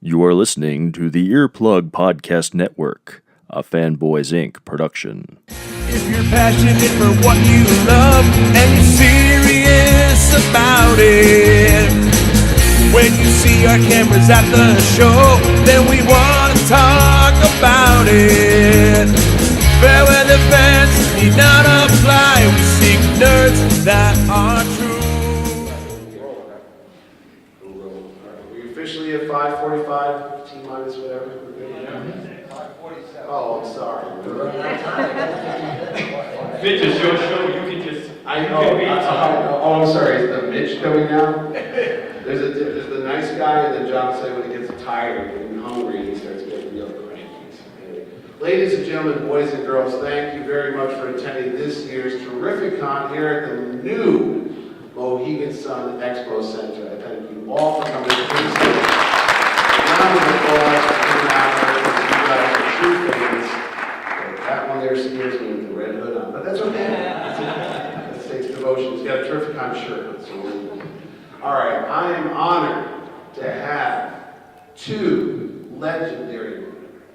You are listening to the Earplug Podcast Network, a Fanboys Inc. production. If you're passionate for what you love and you're serious about it, when you see our cameras at the show, then we want to talk about it. Fair weather fans need not apply. We seek nerds that are true. We're officially at 5:45, T minus whatever. We're good. 5:47. Oh, I'm sorry. Mitch, is your show. You can just. I'm sorry. Is the Mitch coming now? There's the nice guy, and then John say when he gets tired and hungry, and he starts getting real cranky. Ladies and gentlemen, boys and girls, thank you very much for attending this year's Terrificon here at the new Mohegan Sun Expo Center. I thank you all for coming. Please give a round of applause for coming out here, because you guys are true fans. That one there scares me with the red hood on, but that's okay. That takes devotion. He's got a Terrificon shirt on, so all right, I am honored to have two legendary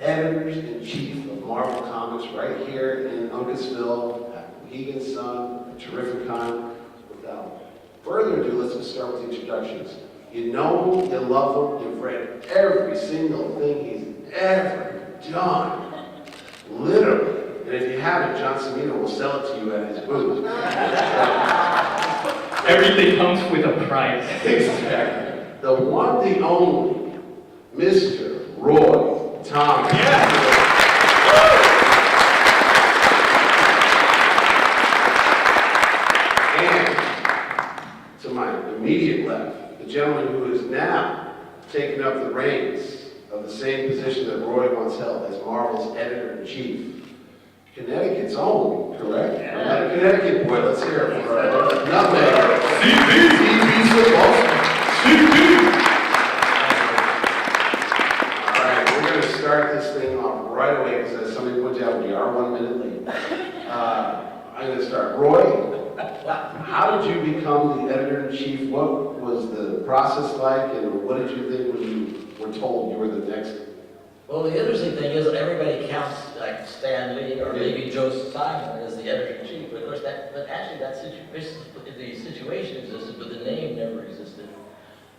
editors-in-chief of Marvel Comics right here in Uncasville at Mohegan Sun, Terrificon. Without further ado, let's just start with the introductions. You know him, you love him, you've read every single thing he's ever done. Literally. And if you haven't, John Cebulski will sell it to you at his booth. Everything comes with a price. Exactly. The one, the only, Mr. Roy Thomas. Yeah. And to my immediate left, the gentleman who is now taking up the reins of the same position that Roy once held as Marvel's Editor-in-Chief. Connecticut's own, correct? Yeah. I'm not a Connecticut boy. Let's hear it for our nutmeg. C.B. football. C.B. All right, we're going to start this thing off right away because as somebody pointed out, we are 1 minute late. I'm going to start. Roy, how did you become the editor-in-chief? What was the process like, and what did you think when you were told you were the next? Well, the interesting thing is that everybody counts like Stan Lee or maybe Joe Simon as the editor-in-chief, but of course the situation existed, but the name never existed.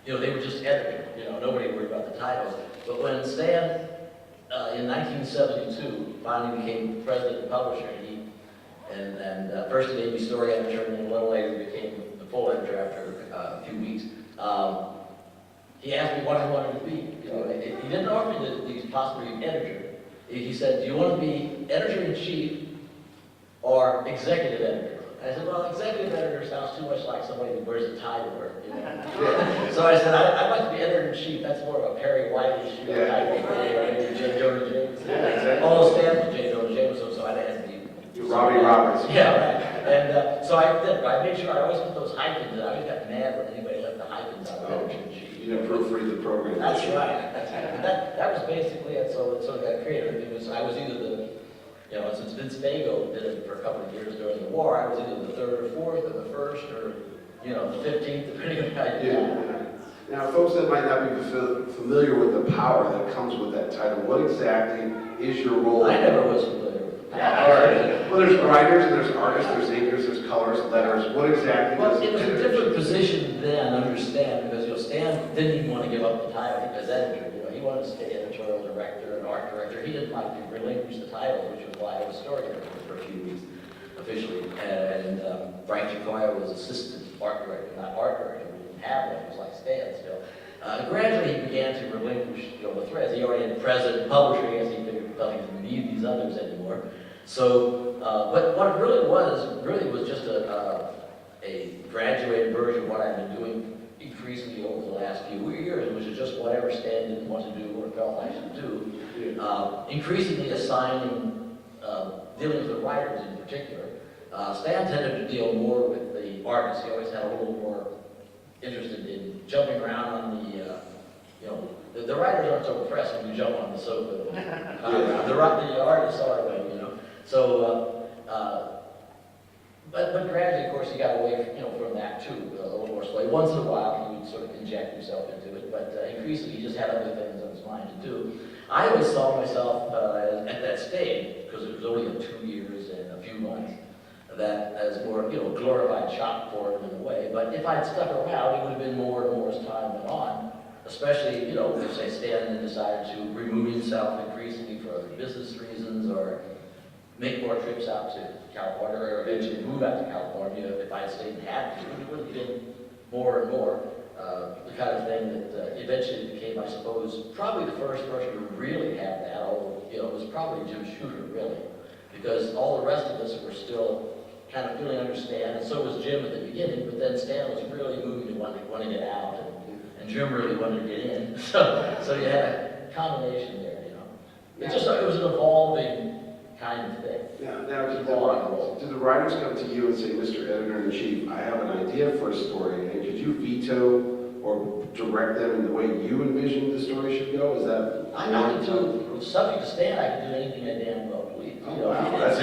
You know, they were just editor. You know, nobody worried about the titles. But when Stan, in 1972, finally became president and publisher, and first an AB story editor, and then a little later became the full editor after a few weeks. He asked me what I wanted to be. You know, he didn't offer me the possibility of editor. He said, "Do you want to be editor-in-chief or executive editor?" I said, "Well, executive editor sounds too much like somebody who wears a tie to work." You know? So I said, "I'd like to be editor-in-chief. That's more of a Perry White-ish type of thing, or maybe J. Jonah Jameson." Exactly. Although Stan was J. Jonah Jameson, so I had to be. Robbie Roberts. Yeah, right. And so I did. I made sure I always put those hyphens in. I always got mad when anybody left the hyphens out of editor-in-chief. You didn't proofread the program. That's right. That was basically it. So it sort of got creative. I was either the, you know, since Vince Fago did it for a couple of years during the war, I was either the third or fourth or the first or, you know, the 15th, depending on how you did. Now, folks that might not be familiar with the power that comes with that title, what exactly is your role? I never was familiar with All right. Well, there's writers, and there's artists, there's inkers, there's colors, letters. What exactly Well, does it was a editor- different position then, understand, because, you know, Stan didn't even want to give up the title as editor. You know, he wanted to stay editorial director and art director. He didn't like to relinquish the title, which was why I was story editor for a few weeks officially. And Frank Giacoya was assistant art director, not art director. We didn't have one. It was like Stan still. Gradually, he began to relinquish, you know, the threads. He already had president and publisher, I guess he figured he didn't need these others anymore. So, but what it really was just a graduated version of what I've been doing increasingly over the last few years, which is just whatever Stan didn't want to do or felt I should do. Increasingly assigning, dealing with the writers in particular. Stan tended to deal more with the artists. He always had a little more interested in jumping around on the, you know, the writers aren't so impressed when you jump on the sofa. The artists are, you know. So, but gradually, of course, he got away, from that too, a little more slowly. Once in a while, he would sort of inject himself into it, but increasingly, he just had other things on his mind to do. I always saw myself at that stage, because it was only 2 years and a few months, that as more, glorified shop foreman in a way. But if I'd stuck around, it would have been more and more as time went on. Especially, if say Stan then decided to remove himself increasingly for business reasons or make more trips out to California or eventually move out to California if I had stayed and had to, it would have been more and more the kind of thing that eventually became, I suppose, probably the first person to really have that, although, it was probably Jim Shooter, really. Because all the rest of us were still kind of feeling understand, and so was Jim at the beginning, but then Stan was really moving to want to get out, and Jim really wanted to get in. So you had a combination there, It just it was an evolving kind of thing. Yeah, now do the writers come to you and say, Mr. Editor-in-Chief, I have an idea for a story, and could you veto or direct them in the way you envision the story should go? Is that... I can do, subject to Stan, I can do anything I damn well please. Oh, wow, that's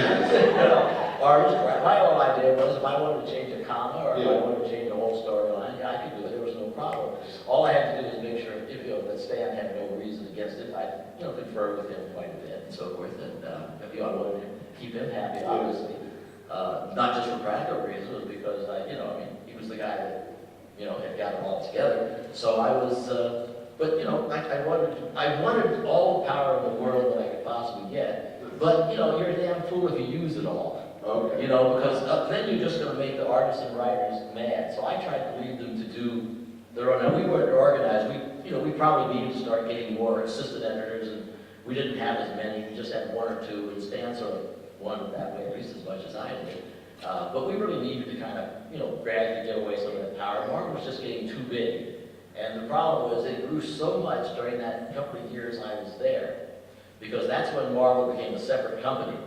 Or my whole idea was if I wanted to change a comma or if I wanted to change the whole storyline, I could do it. There was no problem. All I had to do was make sure that Stan had no reason against it. I confer with him quite a bit and so forth. And if I wanted to keep him happy, obviously, not just for practical reasons, because he was the guy that had got it all together. So I was, I wanted all the power in the world that I could possibly get. But, you're a damn fool if you use it all. Okay. Because then you're just going to make the artists and writers mad. So I tried to leave them to do their own. Now, we weren't organized. We probably needed to start getting more assistant editors, and we didn't have as many. We just had one or two, and Stan sort of won that way, at least as much as I did. But we really needed to kind of, gradually get away some of that power. Marvel was just getting too big. And the problem was it grew so much during that couple of years I was there, because that's when Marvel became a separate company.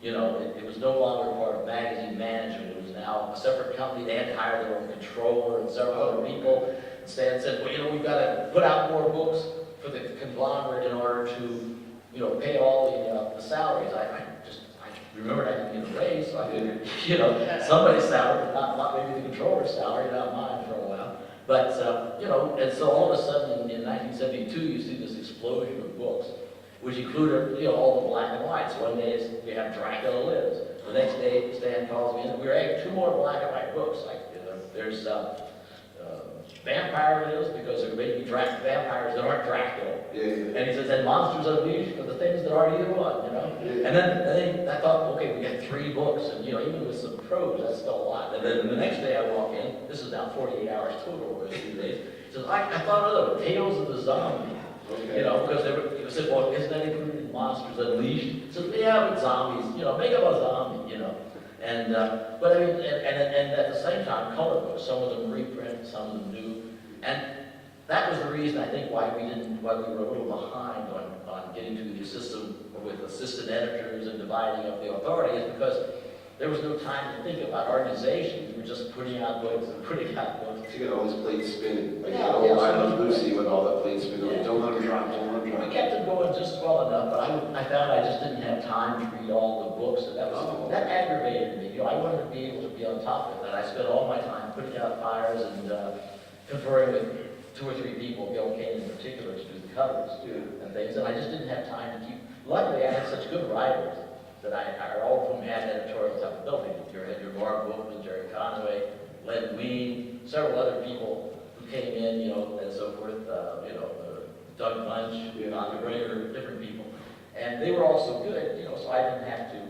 It was no longer part of magazine management. It was now a separate company. They had to hire their own controller and several other people. And Stan said, well, we've got to put out more books for the conglomerate in order to, pay all the salaries. I remembered I didn't get a raise, so I figured, somebody's salary, not maybe the controller's salary, not mine for a while. But, and so all of a sudden in 1972, you see this explosion of books, which included, all the black and whites. One day we have Dracula Lives. The next day, Stan calls me in, we're adding 2 more black and white books. Like, there's Vampire Lives, because there may be vampires that aren't Dracula. Yeah. And he says, and Monsters Unleashed for the things that aren't either one, Yeah. And then I thought, okay, we got 3 books, and even with some prose, that's still a lot. And then the next day I walk in, this is now 48 hours total over a few days. He says, I thought of the Tales of the Zombie. Okay. Because he said, well, isn't that included in Monsters Unleashed? He said, yeah, but zombies, make up a zombie, And, but I mean, and at the same time, color books, some of them reprint, some of them new. And that was the reason, I think, why we were a little behind on getting to the system with assistant editors and dividing up the authority, is because there was no time to think about organization. We were just putting out books and putting out books. You got all these plates spinning. Like Yeah, the old yeah, I Love Lucy with all the plates spinning. Yeah. Don't let them drop, don't let them We drop. kept it going just well enough, but I found I just didn't have time to read all the books, and that aggravated me. I wanted to be able to be on top of it, and I spent all my time putting out fires and conferring with 2 or 3 people, Bill Kane in particular, to do the covers and things, and I just didn't have time to keep. Luckily, I had such good writers that all of whom had editorial capability. You had your Mark Wolfman, Jerry Conway, Len Wein, several other people who came in, and so forth, Doug Bunch, Don McGregor, different people. And they were all so good, so I didn't have to,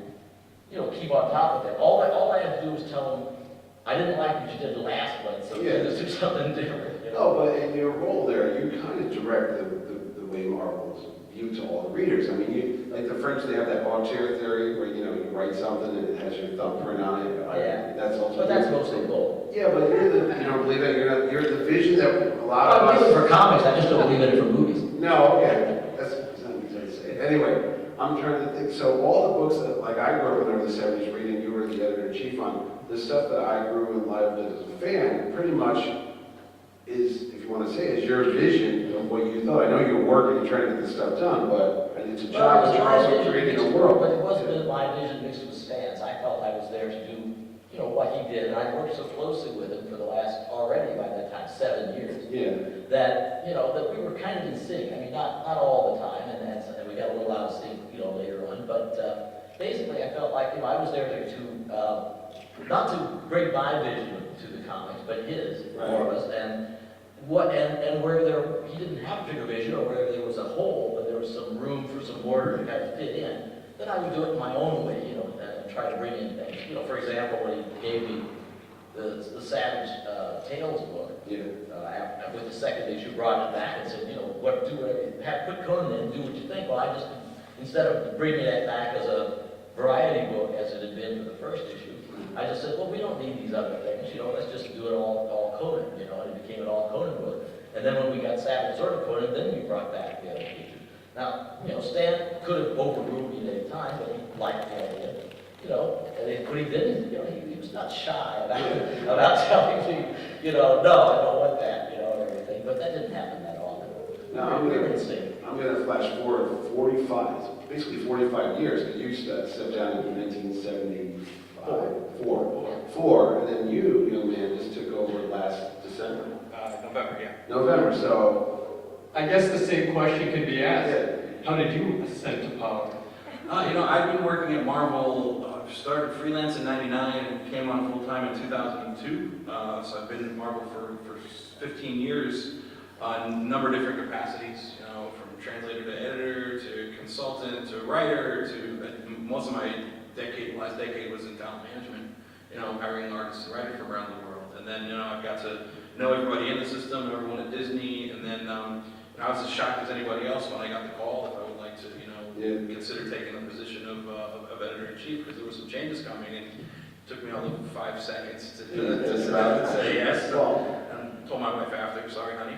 keep on top of it. All I had to do was tell them, I didn't like what you did last month, so let's do something different. Oh, but in your role there, you kind of direct the way Marvel's viewed to all the readers. I mean, like the French, they have that armchair theory where, you write something and it has your thumbprint on it. That's also. But that's mostly bull. Yeah, but you don't believe that. You're the vision that a lot of I believe it us. for comics, I just don't believe in it for movies. No, okay. That's not easy to say. Anyway, I'm trying to think. So all the books that, like I grew up in the 70s reading, you were the editor-in-chief on, the stuff that I grew and lived as a fan, pretty much is, if you want to say, is your vision of what you thought. I know you're working and trying to get this stuff done, but it's a job that you're also creating a world. But it wasn't my vision mixed with Stan's. I felt I was there to do, what he did, and I worked so closely with him for the last, already by that time, 7 years. Yeah. That, that we were kind of in sync. I mean, not all basically I felt like, I was there not to bring my vision to the comics, but his, more or less, and where he didn't have a bigger vision, or where there was a hole, but there was some room for some border to kind of fit in, then I would do it in my own way, and try to bring in things. For example, when he gave me the Savage Tales book, with the second issue, brought it back and said, do whatever you have, put Conan in and do what you think. Well, I just, instead of bringing that back as a variety book, as it had been for the first issue, I just said, well, we don't need these other things, let's just do it all Conan, and it became an all Conan book. And then when we got Savage Sword of Conan, then we brought back the other features. Now, Stan could have overruled me at any time, but he liked the idea, but he didn't, he was not shy about telling me, no, I don't want that, and everything, but that didn't happen that often. Now, I'm going to flash forward 45 years, because you stepped down in 1975, four, and then you, young man, just took over last December. November, yeah. November, so... I guess the same question could be asked. Yeah. How did you ascend to power? I've been working at Marvel, started freelance in '99 and came on full-time in 2002. So I've been at Marvel for 15 years on a number of different capacities, from translator to editor to consultant to writer to most of my last decade was in talent management, hiring artists and writers from around the world. And then, I've got to know everybody in the system, everyone at Disney, and then I was as shocked as anybody else when I got the call if I would like to, consider taking the position of editor-in-chief, because there were some changes coming, and it took me all of 5 seconds to say yes. And told my wife after, sorry, honey.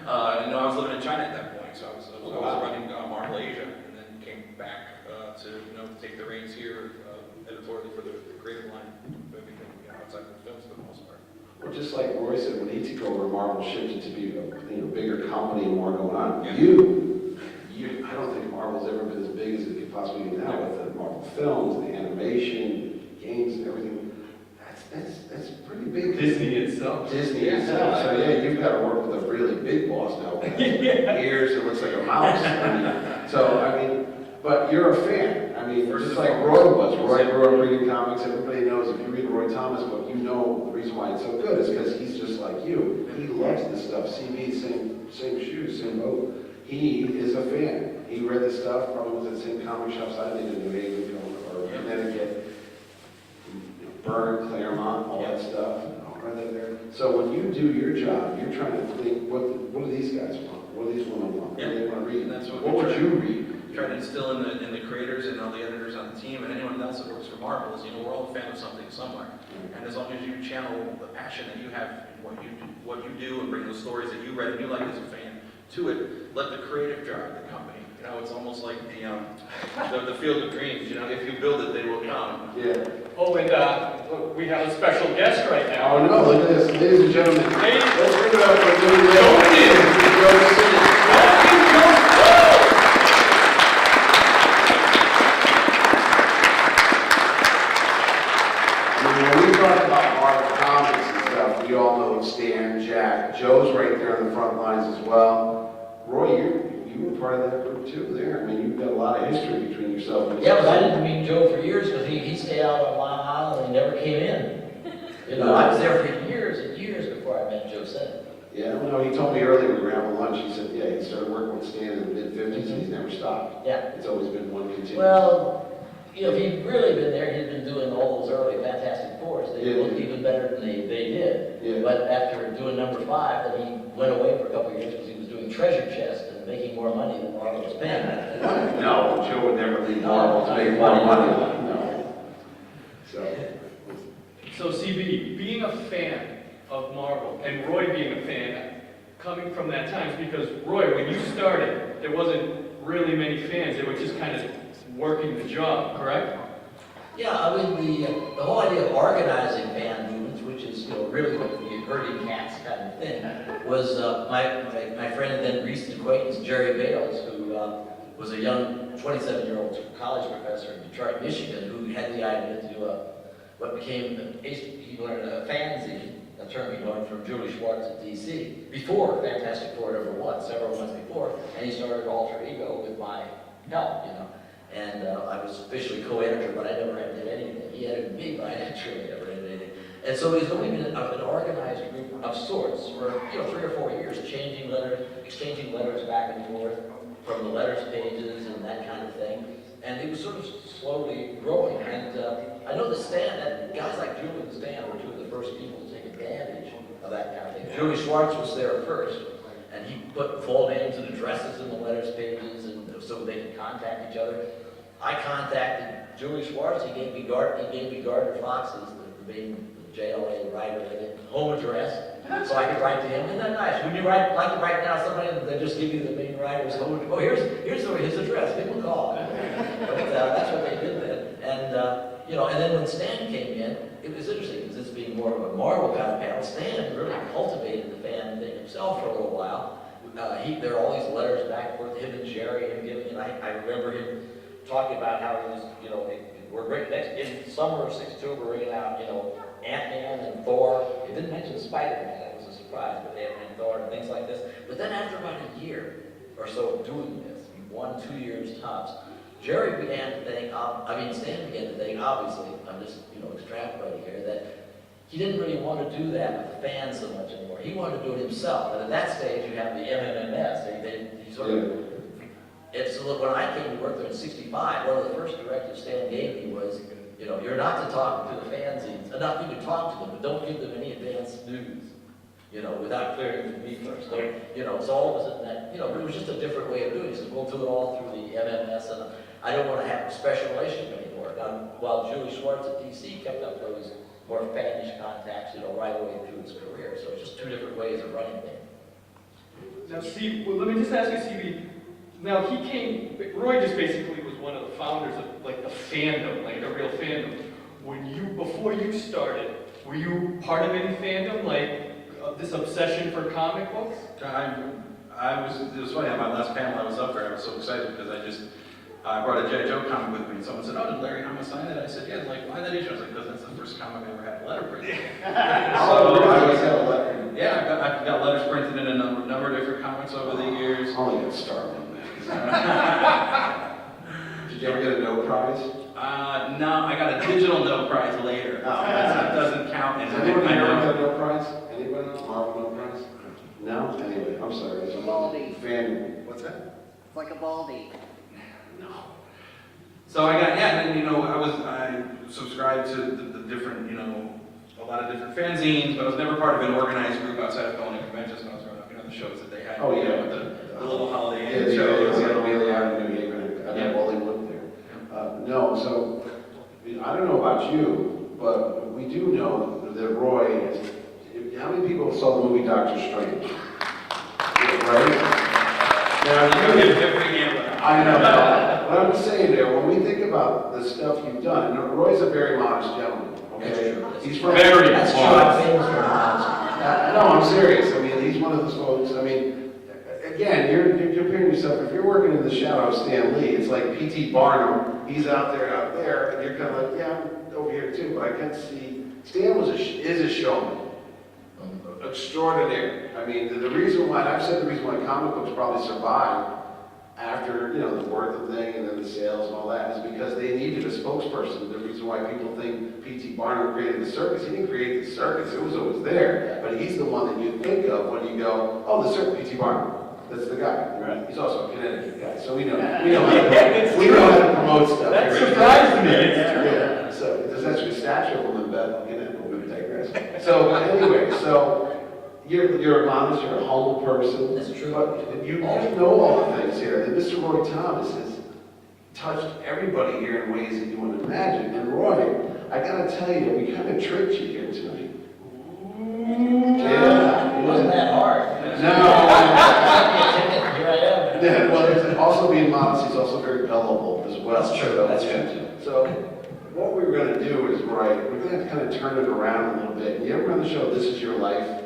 I was living in China at that point, so I was running Marvel Asia, and then came back to take the reins here editorially for the creative line, everything outside of the films for the most part. Well, just like Roy said, when he took over, Marvel shifted to be a bigger company and more going on. Yeah. I don't think Marvel's ever been as big as it could possibly be now with the Marvel films, the animation, games, and everything. That's pretty big. Disney itself. So you've got to work with a really big boss now. With ears that looks like a mouse. But you're a fan. Just like Roy was. Roy grew up reading comics. Everybody knows if you read a Roy Thomas book, the reason why it's so good is because he's just like you. He loves this stuff. CB, same shoes, same boat. He is a fan. He read this stuff, probably was at the same comic shops I did in New Haven, or Connecticut, Bern, Claremont, all that stuff. Right there. So when you do your job, you're trying to think, what do these guys want? What do these women want? What do they want to read? That's what would you read? Try to instill in the creators and all the editors on the team and anyone else that works for Marvel is, we're all a fan of something somewhere. And as long as you channel the passion that you have in what you do and bring those stories that you read and you like as a fan to it, let the creative drive the company. It's almost like the Field of Dreams. If you build it, they will come. Yeah. Oh, and look, we have a special guest right now. Oh no! Look at this, ladies and gentlemen. Ladies, let's give it up for Joe. When we talk about Marvel Comics and stuff, we all know Stan, Jack, Joe's right there on the front lines as well. Roy, you were part of that group too there. You've got a lot of history between yourself and... Yeah, but I didn't meet Joe for years because he stayed out on Long Island and he never came in. I was there for years and years before I met Joe Sennett. Yeah, he told me earlier we were having lunch, he said, he started working with Stan in the mid-50s and he's never stopped. Yeah. It's always been one continuous. Well, if he'd really been there, he'd been doing all those early Fantastic Fours. They looked even better than they did. Yeah. But after doing number 5, then he went away for a couple of years because he was doing Treasure Chest and making more money than Marvel was paying. No, Joe would never leave Marvel to make more money. No. So CB, being a fan of Marvel, and Roy being a fan, coming from that time, because Roy, when you started, there wasn't really many fans. They were just kind of working the job, correct? Yeah, the whole idea of organizing fan movements, which is really what the herding cats kind of thing, was my friend and then recent acquaintance Jerry Bales, who was a young 27-year-old college professor in Detroit, Michigan, who had the idea to do what became he learned a fanzine, a term he learned from Julie Schwartz at DC, before Fantastic Four ever won, several months before, and he started Alter Ego with my help, And I was officially co-editor, but I never did anything. He edited me, but I actually never did anything. And so he's only been an organized group of sorts for 3 or 4 years, exchanging letters back and forth from the letters pages and that kind of thing. And it was sort of slowly growing. And I know that guys like Julie and Stan were two of the first people to take advantage of that kind of thing. Julie Schwartz was there first, and he put full names and addresses in the letters pages, and so they could contact each other. I contacted Julie Schwartz. He gave me Gardner Fox's, the main JLA writer, home address, so I could write to him. Isn't that nice? When you like to write down somebody, they just give you the main writer's home address. Oh, here's his address. Give him a call. But that's what they did then. And and then when Stan came in, it was interesting because this being more of a Marvel kind of panel, Stan really cultivated the fan thing himself for a little while. There are all these letters back and forth, him and Jerry, him giving, and I remember him talking about how he was, we're great in summer of '62, we're bringing out, Ant-Man and Thor. He didn't mention Spider-Man, that was a surprise, but Ant-Man and Thor and things like this. But then after about a year or so of doing this, 1, 2 years tops, Jerry began to think, Stan began to think, obviously, I'm just, extrapolating here, that he didn't really want to do that with the fans so much anymore. He wanted to do it himself. And at that stage, you have the MMMS. He sort of, so when I came to work there in '65, one of the first directives Stan gave me was, you're not to talk to the fanzines, not even talk to them, but don't give them any advance news, without clearing it with me first. So all of a sudden that, it was just a different way of doing it. He says, we'll do it all through the MMS, and I don't want to have a special relationship anymore. Now, while Julie Schwartz at DC kept up those more fanish contacts, right away through his career. So it's just two different ways of running things. Now, Steve, let me just ask you, CB. Now, Roy just basically was one of the founders of, the fandom, a real fandom. Before you started, were you part of any fandom, this obsession for comic books? It was funny, on my last panel I was up there, I was so excited because I brought a G.I. Joe comic with me, and someone said, oh, did Larry Hama sign it? I said, yeah, why that issue? I was like, because that's the first comic I ever had a letter printed. So I always had a letter. Yeah, I've got letters printed in a number of different comics over the years. I only got started on that. Did you ever get a no prize? No, I got a digital no prize later. That doesn't count. Has anyone here ever got a no prize? Anybody? Marvel no prize? No? Anyway, I'm sorry. It's a Baldy. fan. What's that? It's like a baldy. No. So I got, and then, I subscribed to the different, a lot of different fanzines, but I was never part of an organized group outside of going to conventions when I was growing up, the shows that they had. Oh, yeah. The little holiday Yeah, shows. really out in New Haven. I know all they lived there. No, so, I don't know about you, but we do know that Roy is, how many people saw the movie Doctor Strange? Right? Now, You give every hand. I know. What I'm saying there, when we think about the stuff you've done, Roy's a very modest gentleman. Okay, he's from Very That's true, I'm famous for honesty. No, I'm serious. I mean, he's one of those folks. I mean, again, you're comparing yourself. If you're working in the shadow of Stan Lee, it's like P.T. Barnum. He's out there, and you're kind of like, yeah, I'm over here too. But I can see Stan is a showman. Extraordinary. I mean, the reason why, and I've said the reason why comic books probably survive after, the Worth thing and then the sales and all that is because they needed a spokesperson. The reason why people think P.T. Barnum created the circus, he didn't create the circus, it was always there. But he's the one that you think of when you go, oh, the circus, P.T. Barnum. That's the guy. Right. He's also a Connecticut guy, so we know how to promote stuff. That surprised me. Yeah, so there's actually a statue of him in Bethlehem, but we digress. So anyway, you're a modest, you're a humble person. That's true. But you know all the things here. That Mr. Roy Thomas has touched everybody here in ways that you wouldn't imagine. And Roy, I gotta tell you, we kind of tricked you here tonight. It wasn't that hard. No. Here I am. Yeah, well, there's also being modest, he's also very gullible as well. That's true, that's true. So what we're going to do is, we're going to have to kind of turn it around a little bit. You ever run the show This Is Your Life?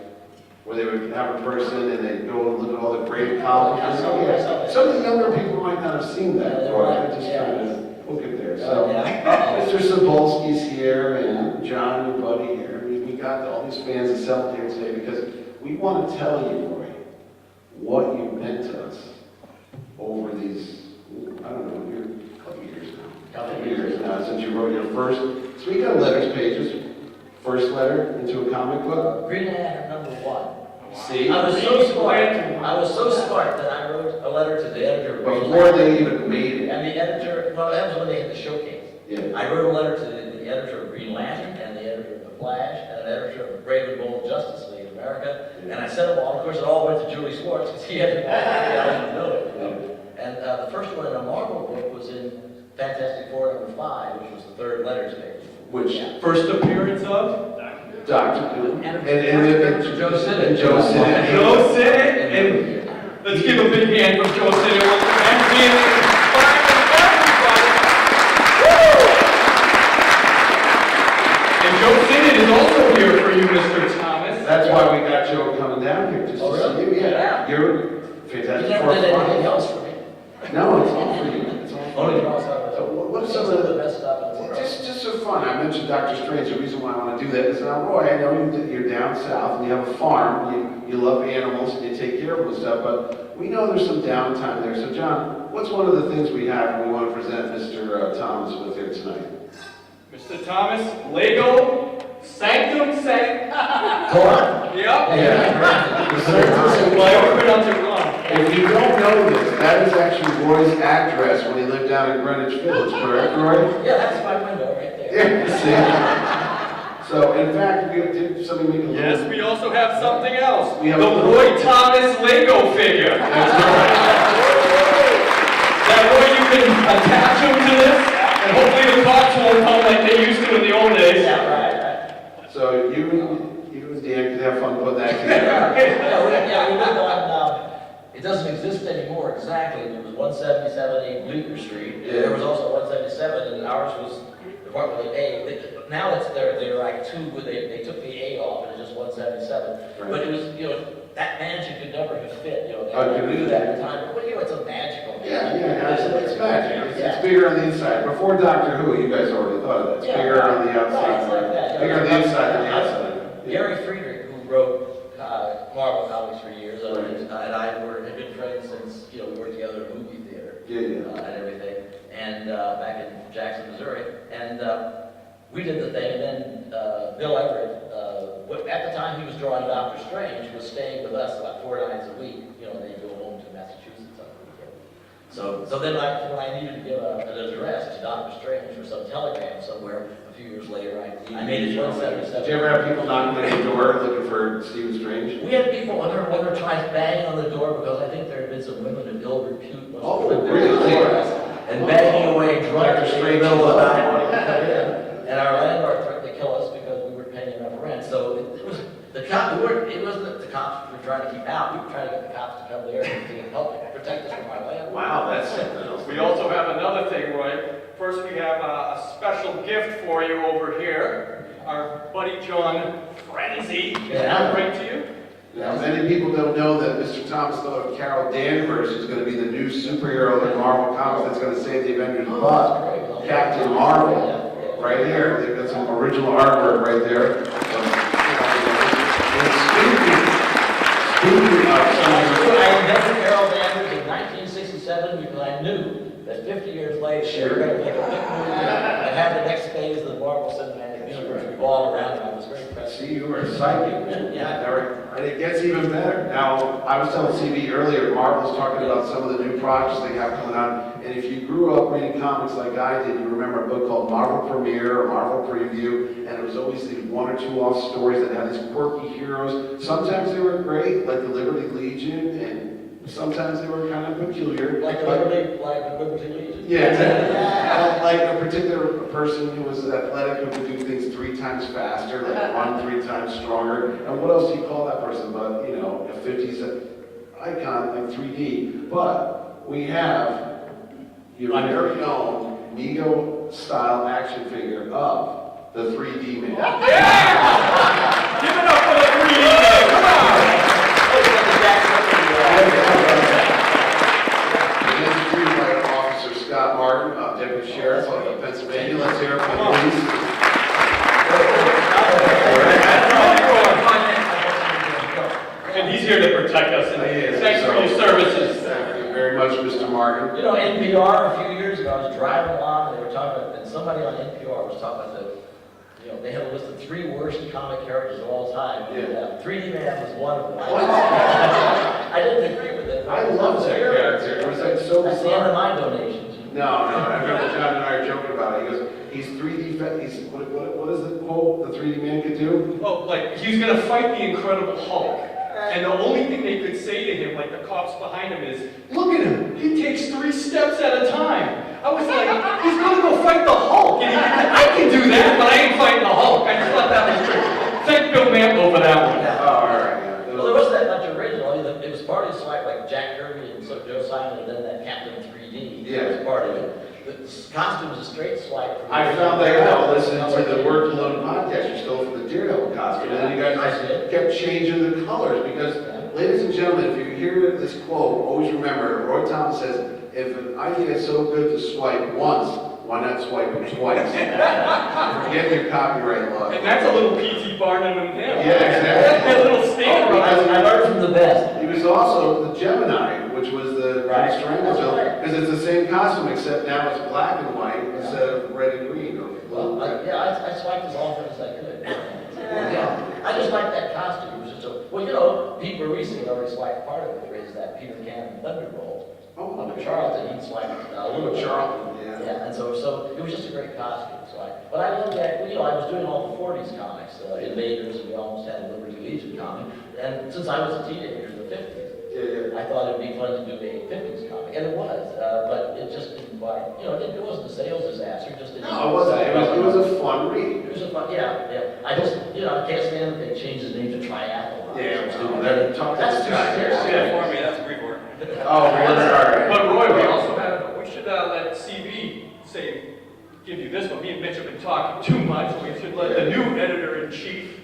Where they would have a person and they'd go and look at all the great accomplishments. Yeah. Some of the younger people might not have seen that. Or I just trying to hook it there. So Mr. Cebulski's here and John, your buddy here. I mean, we got all these fans assembled here today because we want to tell you, Roy, what you meant to us over these, I don't know, a couple years. wrote your first, speaking of letters pages, first letter into a comic book? Green Lantern #1. See? I was so smart that I wrote a letter to the editor of Green Before Lantern. they even made it. And the editor, well, that was when they had the showcase. Yeah. I wrote a letter to the editor of Green Lantern, and the editor of The Flash, and an editor of Brave and Bold Justice League America, and I sent them all. Of course, it all went to Julie Schwartz, because he had to know it. And the first one in a Marvel book was in Fantastic Four #5, which was the third letters page. Which, First appearance of? Doctor Doom. And Joe Sinnott. Joe Sinnott, and let's give a big hand for Joe Sinnott once again, being inspired everybody. Woo! And Joe Sinnott is also here for you, Mr. Thomas. That's why we got Joe coming down here, just Oh, to see really? you. Yeah. You're You Fantastic never Four. did anything else for me. No, it's all for you. It's all for Only you. draws out So of what's some some of of the, the best stuff in the world. just for fun, I mentioned Doctor Strange. The reason why I want to do that is now, Roy, I know you're down south and you have a farm. You love animals and you take care of them and stuff, but we know there's some downtime there. So, John, what's one of the things we have and we want to present Mr. Thomas with here tonight? Mr. Thomas, Lego, Sanctum Sanct. Corn? Yep. Yeah. Well, I pronounced it wrong. If you don't know this, that is actually Roy's address when he lived down in Greenwich Village, correct, Roy? Yeah, that's my window right there. Yeah, see? So, in fact, we did something make a little... Yes, we also have something else. We have the a- Roy Thomas Lego figure. That's right. That way you can attach him to this, and hopefully the parts won't come like they used to in the old days. Yeah, right. So you and Dan could have fun putting that together. We went on, it doesn't exist anymore exactly. There was 177A Bleecker Street. Yeah. There was also 177, and ours was Department of A. Now they're like two, they took the A off, and it's just 177. Right. But it was, that mansion could never have fit, Oh, they you knew knew that that. at the time. But it's a magical mansion. Yeah, it's magic. Yeah. It's bigger on the inside. Before Doctor Who, you guys already thought of that. It's Yeah. bigger on the Right, outside. it's like that. Bigger on the inside than the outside. Gary Friedrich, who wrote Marvel comics for years, Right. and I had been friends since we worked together at a movie theater Yeah. and everything, and back in Jackson, Missouri, and we did the thing, and then Bill Everett, at the time he was drawing Doctor Strange, was staying with us about 4 nights a week, and they'd go home to Massachusetts on the weekend. So then when I needed to give an address to Doctor Strange for some telegram somewhere, a few years later, I made it 177. Did you ever have people knocking on your door looking for Stephen Strange? We had people when they're trying to bang on the door because I think there had been some women of ill repute. must have Oh, lived there really? before us, and banging away drunk Dr. in the Strange middle of the love. night wanting to come in. And our landlord threatened to kill us because we weren't paying enough rent. So it was the cops. It wasn't that the cops were trying to keep out. We were trying to get the cops to come there and help protect us from our landlord. Wow, that's something else. We also have another thing, Roy. First, we have a special gift for you over here. Our buddy John Frenzy. Is that right to you? Now, many people don't know that Mr. Thomas thought of Carol Danvers is going to be the new superhero in Marvel Comics that's going to save the Avengers' butt. Captain Marvel. Right here, they've got some original artwork right there. And speaking of some I invented Carol Danvers in 1967 because I knew that 50 years later they were going to make a big movie and have the next phase of the Marvel Cinematic Universe revolve around it. I was very impressed. See, you were psychic. Yeah. And it gets even better. Now, I was telling CB earlier, Marvel's talking about some of the new projects they have coming on. And if you grew up reading comics like I did, you remember a book called Marvel Premiere or Marvel Preview, and it was always these 1 or 2 off stories that had these quirky heroes. Sometimes they were great, like the Liberty Legion, and sometimes they were kind of peculiar. Like the Liberty Legion. Yeah, exactly. Like a particular person who was athletic who could do things 3 times faster, like run 3 times stronger. And what else do you call that person but, a 50s icon, like 3D. But we have your very own Mego-style action figure of the 3D man. Yeah! Give it up for the 3D man. Come on! And introduced by Officer Scott Martin, Deputy Sheriff of Pennsylvania. Let's hear it for the police. And he's here to protect us. And thanks for your services. Thank you very much, Mr. Martin. NPR a few years years ago, I was driving along, and they were talking about, and somebody on NPR was talking about they had a list of 3 worst comic characters of all time. Yeah. 3D Man was one of them. What? I didn't agree with it. I love that character. It was like so That's the end of bizarre. my donations. No, I remember John and I are joking about it. He goes, he's 3D, he's, what is the quote the 3D man could do? Oh, like, he's gonna fight the Incredible Hulk. And the only thing they could say to him, like the cops behind him, is, look at him, he takes 3 steps at a time. I was like, he's gonna go fight the Hulk. And he said, I can do that, but I ain't fighting the Hulk. I just thought that was true. Thank Bill Mantle for that one. Oh, all right, yeah. Well, there wasn't that much original. I mean, it was part of the slide, like Jack Kirby and Joe Simon, and then that Captain 3D. Yeah. It was part of it. The costume was a straight slide. I found that out listening to the Word Alone podcast you stole from the Daredevil costume. And then you guys kept changing the colors because, ladies and gentlemen, if you hear this quote, always remember, Roy Thomas says, if an idea is so good to swipe once, why not swipe it twice? Forget your copyright law. And that's a little P.T. Barnum and him. Yeah, exactly. That little stamp. I learned from the best. He was also the Gemini, which was the Right. Strangleville, That's right. because it's the same costume except now it's black and white instead of red and green. Or Well, I swiped as often as I could. Yeah. I just liked that costume. It was just so, well, Pete Maurice had already swiped part of it, is that Peter Cannon Thunderbolt. Oh, Up okay. at Charlton, he'd swiped a little Charlton, yeah. Yeah, and so it was just a great costume. But I loved that, I was doing all the 40s comics, Invaders, and we almost had a Liberty Legion comic. And since I was a teenager in the 50s, Yeah. I thought it'd be fun to do a 50s comic, and it was, but it just didn't quite, it wasn't a sales disaster, it just didn't. No, it wasn't. It was a fun read. It was a fun, yeah. I just, I can't stand that they changed his name to Triathlon. Yeah, So they're talking that's to just guys. serious. Yeah, for me, that's a brief word. Oh, alright. But Roy, we also have, we should let C.B. give you this one. Me and Mitch have been talking too much. We should let the new editor-in-chief.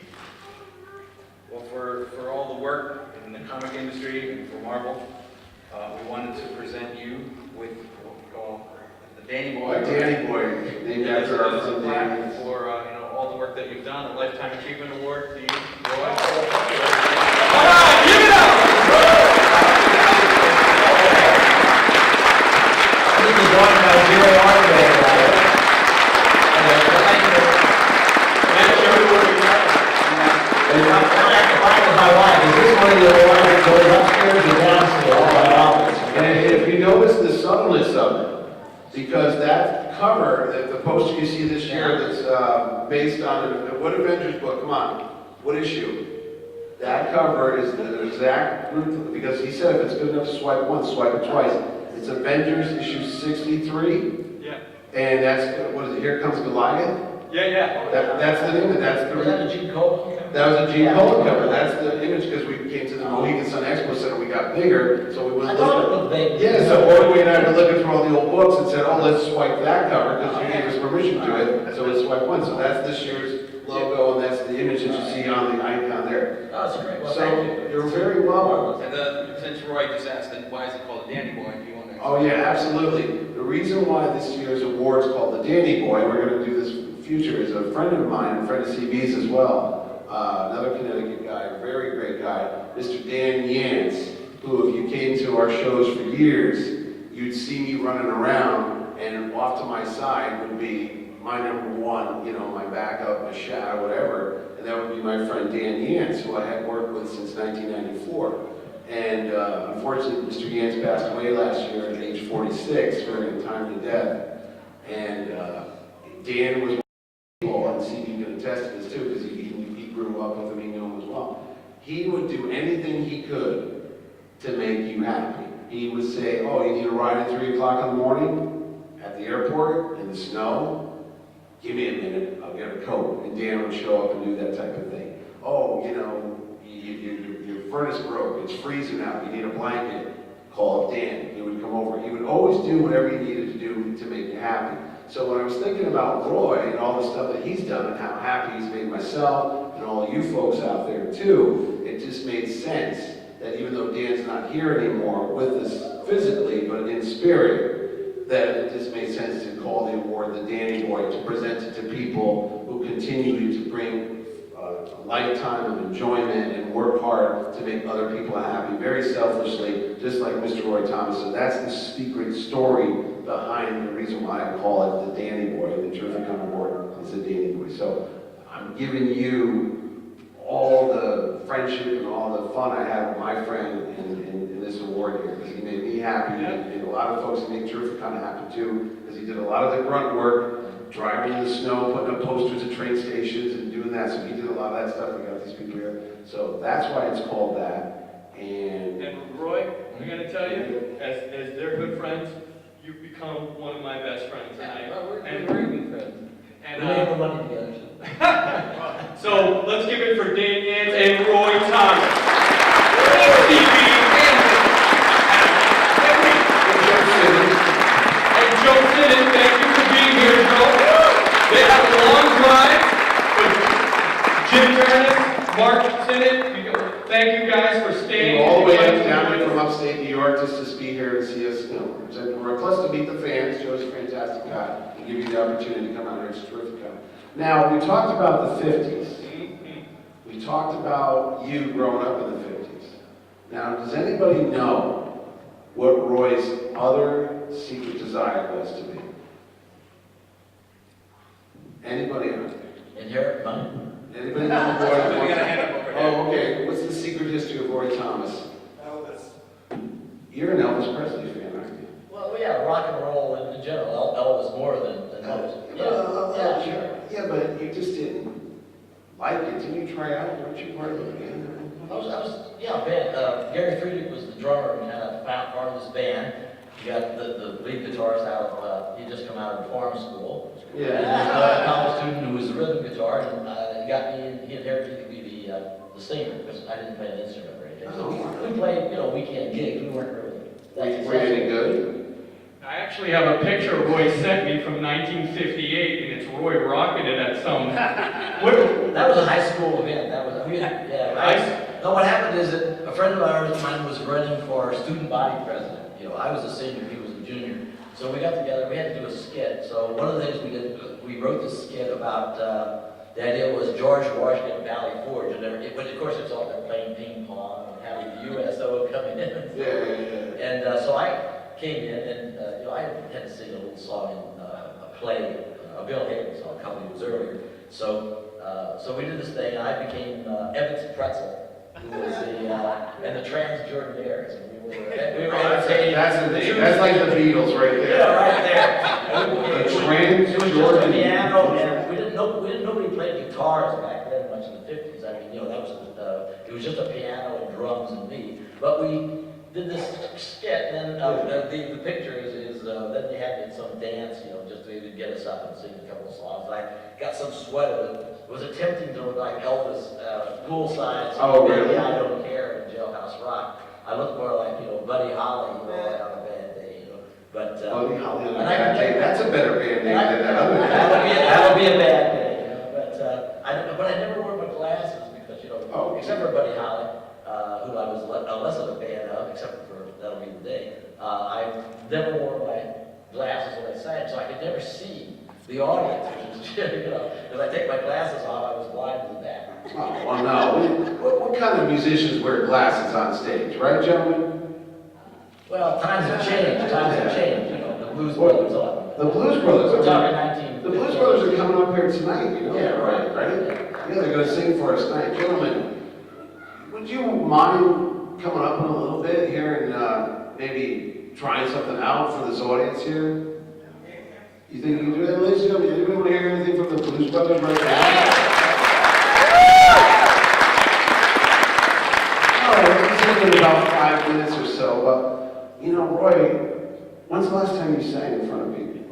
Well, for all the work in the comic industry and for Marvel, we wanted to present you with what we call the Danny Boy. Danny Boy, named after our friend Danny. For all the work that you've done, a Lifetime Achievement Award to you, Roy. Come on, give it up! This is one of my Jerry Arthur. My wife, is this one of the awards that goes upstairs or downstairs? My office. And if you notice the subtleness of it, because that cover, the poster you see this year that's based on, what Avengers book, come on, what issue? That cover is the exact, because he said if it's good enough to swipe once, swipe it twice. It's Avengers issue 63, Yeah. and that's, what is it, Here Comes Goliath? Yeah. That's the name, that's the Was that a Gene Colan? That was a Gene Colan cover. That's the image because we came to the Mohegan Sun Expo Center. We got bigger, so we I went thought it looking. looked big. Yeah, so Ordway and I were looking through all the old books and said, "Oh, let's swipe that cover because you gave us permission to it." So let's swipe one. So that's this year's logo, and that's the image that you see on the icon there. Oh, it's great. Well, So thank you. you're very welcome. And since Roy just asked, then why is it called Danny Boy? Do you want to? Oh yeah, absolutely. The reason why this year's award is called the Danny Boy, we're going to do this future, is a friend of mine, a friend of CB's as well. Another Connecticut guy, very great guy, Mr. Dan Yance, who if you came to our shows for years, you'd see me running around, and off to my side would be my number one, my backup, my shadow, whatever, and that would be my friend Dan Yance, who I had worked with since 1994. And unfortunately, Mr. Yance passed away last year at age 46, very untimely death. And Dan was and CB can attest to this too, because he grew up with him, he knew him as well. He would do anything he could to make you happy. He would say, "Oh, you need a ride at 3 o'clock in the morning at the airport in the snow? Give me a minute, I'll get a coat." And Dan would show up and do that type of thing. "Oh, your furnace broke, it's freezing out, you need a blanket, call up Dan." He would come over. He would always do whatever he needed to do to make you happy. So when I was thinking about Roy and all the stuff that he's done and how happy he's made myself and all of you folks out there too, it just made sense that even though Dan's not here anymore with us physically, but in spirit, that it just made sense to call the award the Danny Boy, to present it to people who continue to bring a lifetime of enjoyment and work hard to make other people happy, very selfishly, just like Mr. Roy Thomas. So that's the secret story behind the reason why I call it the Danny Boy, the Terrificon Award is the Danny Boy. So I'm giving you all the friendship and all the fun I have with my friend in this award here, because he made me happy, and a lot of folks that make Terrificon happy too, because he did a lot of the grunt work, driving in the snow, putting up posters at train stations and doing that, so he did a lot of that stuff. We got these people here. So that's why it's called that. And Roy, I gotta tell you, as they're good friends, you've become one of my best friends. We're very good friends. And, we made the money together. So let's give it for Dan Yance and Roy Thomas. C.B. And Joe Sinnott, thank you for being here, Joe. They have a long drive, but Jim Meredith, Mark Sinnott, thank you guys for staying. all the way down from upstate New York just to be here and see us, present Roy. Plus to meet the fans. Joe's a fantastic guy, and give you the opportunity to come out here. It's terrific. Now, we talked about the 50s. We talked about you growing up in the 50s. Now, does anybody know what Roy's other secret desire was to be? Anybody know? Inherit money. Anybody know what Roy wants? Oh, okay. What's the secret history of Roy Thomas? Elvis. You're an Elvis Presley fan, aren't you? Well, yeah, rock and roll in general. Elvis more than most. Yeah, sure. Yeah, but you just didn't like it. Didn't you try out? Weren't you part of the band? Band. Gary Friedrich was the drummer and kind of found part of this band. You got the lead guitarist out of, he'd just come out of reform school. Yeah. And a college student who was the rhythm guitar, and he inherited to be the singer, because I didn't play an instrument or anything. So we played, weekend gigs. We weren't really. Were you any good? I actually have a picture Roy sent me from 1958, and it's Roy rocking it at some. That was a high school event. No, what happened is that a friend of mine was running for student body president. I was a senior, he was a junior. So we got together, we had to do a skit. So one of the things we did, we wrote this skit about, the idea was George Washington Valley Forge, but of course it's all about playing ping pong and having the USO coming in. Yeah. And so I came in and, I had to sing a little song in a play, a Bill Hayden song a couple of years earlier. So we did this thing, and I became Evans Pretzel, who was and the Trans-Jordanaires. We were entertaining. That's like the Beatles right there. Yeah, right there. The Trans-Jordan. Piano, and nobody played guitars back then much in the 50s. I mean, that was, it was just a piano and drums and me. But we did this skit, and then the picture is then they had some dance, just to even get us up and sing a couple of songs. And I got some sweater that was attempting to look like Elvis, poolside. Oh, really? I Don't Care in Jailhouse Rock. I look more like, Buddy Holly, on a bad day, But Buddy Holly on a bad day. That's a better band name than that other band. That would be a bad day, But I never wore my glasses because, except for Buddy Holly, who I was less of a fan of, except for That'll Be the Day. I never wore my glasses when I sang, so I could never see the audience, which is, if I take my glasses off, I was blind in the back. Oh, well, no. What kind of musicians wear glasses on stage, right, gentlemen? Well, times have changed. The Blues Brothers on. The Blues Brothers. We're talking 19. The Blues Brothers are coming up here tonight, Yeah, right. Yeah, they're going to sing for us tonight. Gentlemen, would you mind coming up in a little bit here and maybe trying something out for this audience here? You think you can do that, ladies and gentlemen? Anybody want to hear anything from the Blues Brothers right now? All right, it's been about 5 minutes or so, but, Roy, when's the last time you sang in front of people?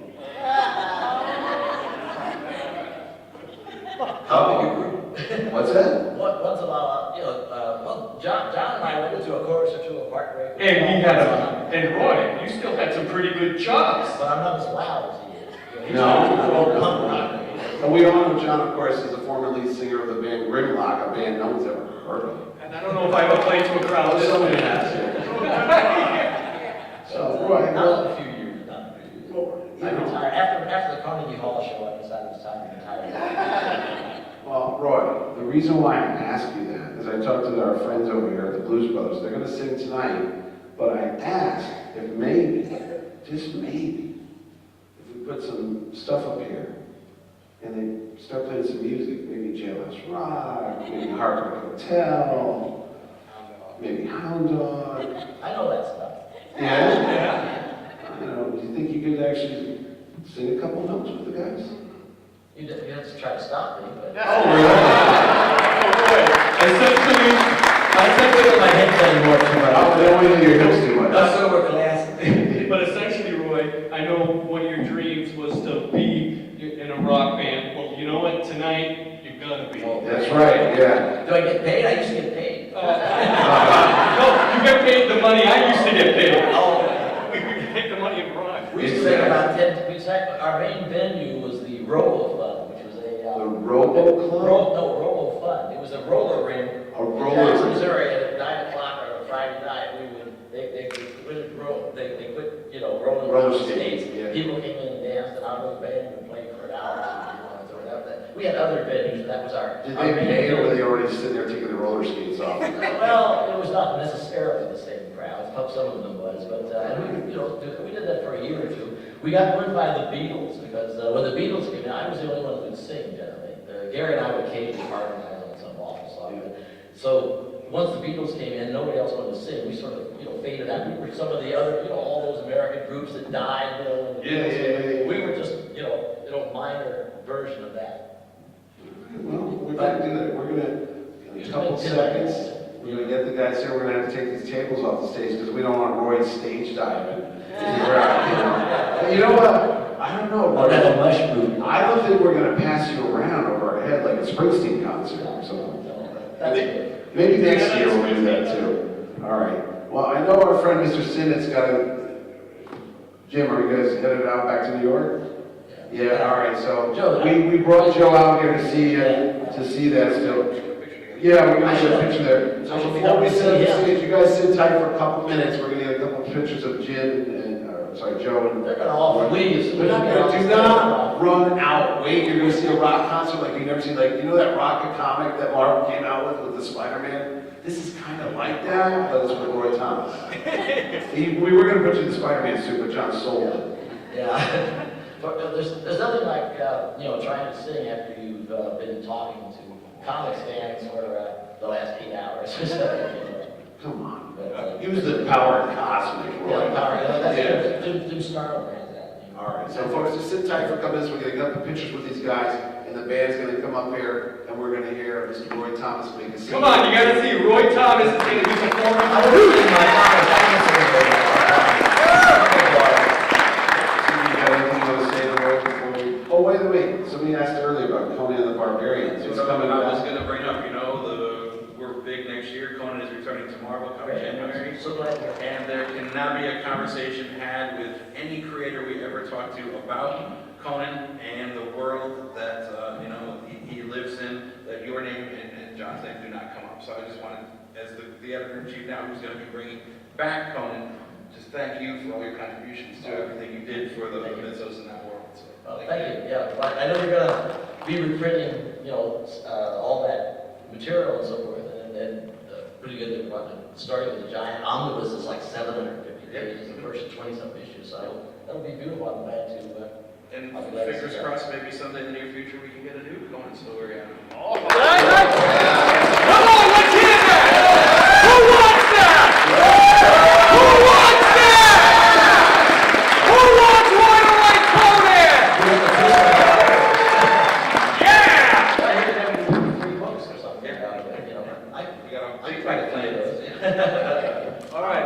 How big a group? What's that? Once in a while, John and I went into a chorus or two of Heartbreak. And Roy, you still had some pretty good chops. But I'm not as loud as he is. No. And we all know John, of course, is the former lead singer of the band Grimlock, a band no one's ever heard of. And I don't know if I ever played to a crowd this Somebody way. has here. So, Roy, Not in a few years. I you know, retired. After the Carnegie Hall show, I decided it was time to retire. Well, Roy, the reason why I ask you that is I talked to our friends over here at the Blues Brothers. They're going to sing tonight, but I asked if maybe, just maybe, if we put some stuff up here and they start playing some music, maybe Jailhouse Rock, maybe Hard Rock Hotel, maybe Hound Dog. I know that stuff. Yeah? I don't know, do you think you could actually sing a couple notes with the guys? You have to try to stop me, but... Oh, really? I said with my head anymore too much. Oh, they don't want to do your hips too much. That's so we're glasses. But essentially, Roy, I know one of your dreams was to be in a rock band. Well, you know what? Tonight, you're gonna be. That's right, yeah. Do I get paid? I used to get paid. No, you get paid the money I used to get paid. Oh. We could take the money and rock. We used to sing about 10, our main venue was the Robo Fund, which was a... The Robo Club? Robo Fund. It was a roller ring. A In roller Jackson, ring. Missouri, at 9 o'clock on a Friday night, they quit, rolling Roller around the skates, skates. yeah. People came in and danced, and our little band would play for an hour. So we had other venues, and that was our... Did our they main pay or were venue. they already sitting there taking the roller skates off? Well, it was not necessarily the same crowd. Some of them was, but and we did that for a year or two. We got ruined by the Beatles because when the Beatles came in, I was the only one who could sing generally. Gary and I would occasionally harmonize on some awful song. So once the Beatles came in, nobody else wanted to sing. We sort of faded out. We were some of the other all those American groups that died. Yeah. We were just minor version of that. Well, we're going to do that. We're going to, in a couple seconds, we're going to get the guys here. We're going to have to take these tables off the stage because we don't want Roy stage diving. But you know what? I don't know. Or have a mushroom. I don't think we're going to pass you around over our head like a Springsteen concert or something. That's good. Maybe next year we'll do that too. All right. Well, I know our friend Mr. Sinnett's got a... Jim, are you guys headed out back to New York? Yeah, all right. So we brought Joe out here to see that still. Yeah, we're going to get a picture there. So before we sit on the stage, you guys sit tight for a couple minutes. We're going to get a couple pictures of Jim and Joe and... They're going to all flee. They're not going to... Do not run out. Wait, you're going to see a rock concert like you've never seen. Like, you know that rocket comic that Marvel came out with the Spider-Man? This is kind of like that, but it's with Roy Thomas. We were going to put you in the Spider-Man suit, but John sold it. Yeah. But there's nothing like, trying to sing after you've been talking to comics fans for the last 8 hours or so. Come on. Use the power of cosmic, Roy. Yeah, power. That's Jim Starlin has that. All right, so folks, just sit tight for a couple minutes. We're going to get up the pictures with these guys, and the band's going to come up here, and we're going to hear Mr. Roy Thomas make a scene. Come on, you got to see Roy Thomas is going to do performance. I don't know my Thomas. Oh, wait. Somebody asked earlier about Conan the Barbarian. So coming I was back. going to bring up, we're big next year. Conan is returning to Marvel come January. So glad you're here. And there cannot be a conversation had with any creator we ever talk to about Conan and the world that he lives in, that your name and John's name do not come up. So I just wanted, as the editor-in-chief now, who's going to be bringing back Conan, just thank you for all your contributions to everything you did for the mythos in that world. So, Thank you. Yeah, well, I know you're going to be reprinting, all that material and so forth, and pretty good about the story with the giant omnibus is like 750 pages, the first 20-something issues, so that'll be beautiful. I'm glad to. and I'll be glad to fingers see that. crossed, maybe someday in the near future we can get a new Conan story out. Come on, let's hear that! Who wants that? Who wants that? Who wants Roy to write Conan? Yeah! I hear them 3 books or something. I try to play those. All right.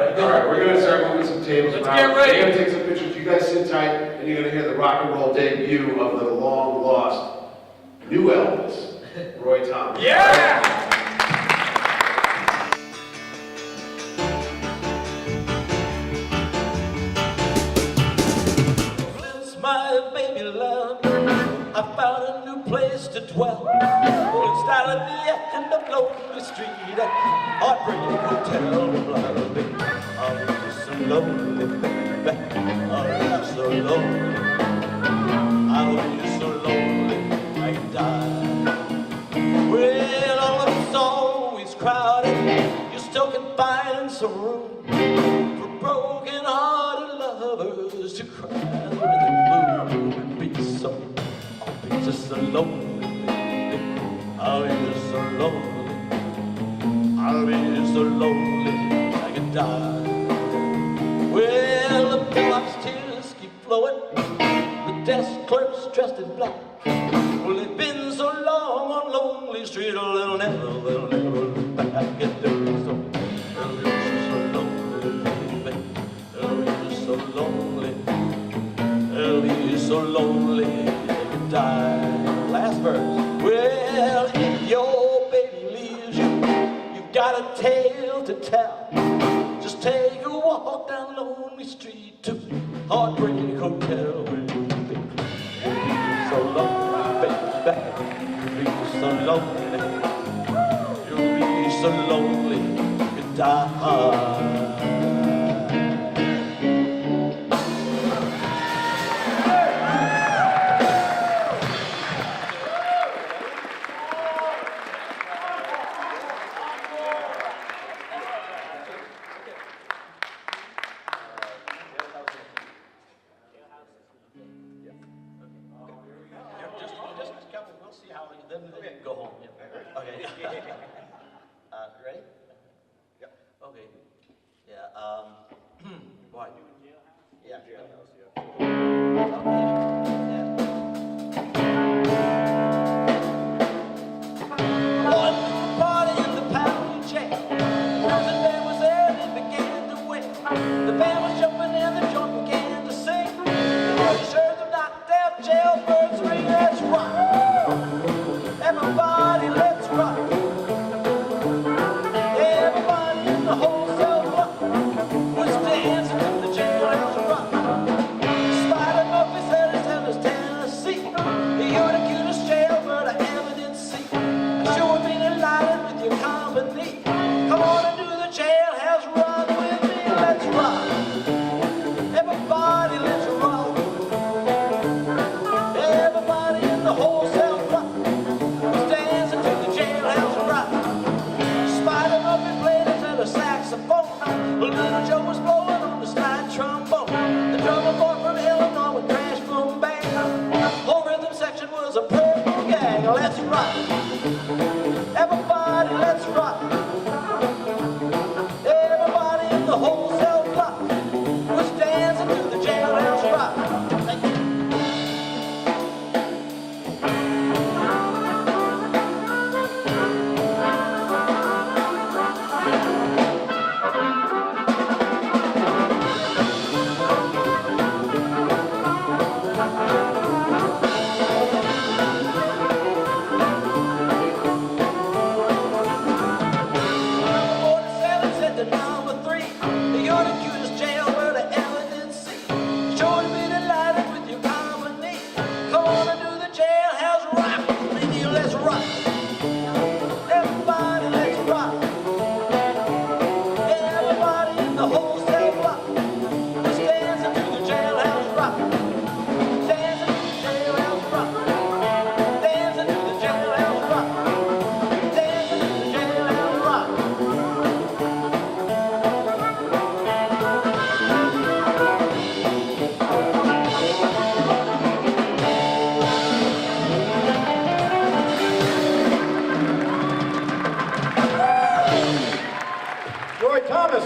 We're going to start moving some tables Let's around. get ready. We're going to take some pictures. You guys sit tight, and you're going to hear the rock and roll debut of the long-lost new Elvis, Roy Thomas. Yeah! Since my baby left, I found a new place to dwell. Instead of the end of lonely street, heartbreak hotel, baby. I was so lonely, baby. I was so lonely. I was so lonely, I died. was to cry when the blue would be so. I'll be just so lonely, I'll be just so lonely, I'll be just so lonely I could die. Well, the bellhop's tears keep flowing, the desk clerk's dressed in black. Well, they've been so long on Lonely Street, oh, they'll never look back at them. So, they'll be so lonely, baby. They'll be so lonely. They'll be so lonely they could die. Last verse. Well, if your baby leaves you, you've got a tale to tell. Just take a walk down Lonely Street to Heartbreak Hotel where you'll be so lonely, baby. You'll be so lonely. You'll be so lonely you could die. Go home. Yeah. Okay. Ready? Yep. Okay. Yeah. Why? Yeah. Okay. Yeah. One party in the pound jail. The band was there and it began to win. The band was jumping and the joint began to sing. You heard them knocked out jailbirds ring. Let's rock. Everybody, let's rock. Everybody in the whole cell block was dancing to the jailhouse rock. Spider Murphy said his head was Tennessee. You're the cutest jailbird I ever did see. I sure been delighted with your company. Come on and do the jailhouse rock with me. Let's rock. Everybody, let's rock. Everybody in the whole cell block. Little Joe was blowing on the slide trombone. The drummer boy from Illinois would crash, boom, bang. Whole rhythm section was a purple gang. Let's rock. Everybody, let's rock. Everybody in the whole cell block was dancing to the jailhouse rock. Thank you.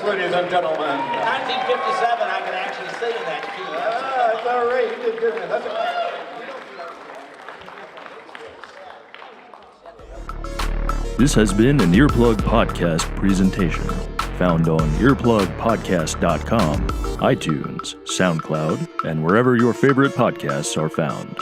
Ladies and gentlemen. 1957, I can actually sing in that key. That's all right. You did good. That's okay. This has been an Earplug Podcast presentation, found on earplugpodcast.com, iTunes, SoundCloud, and wherever your favorite podcasts are found.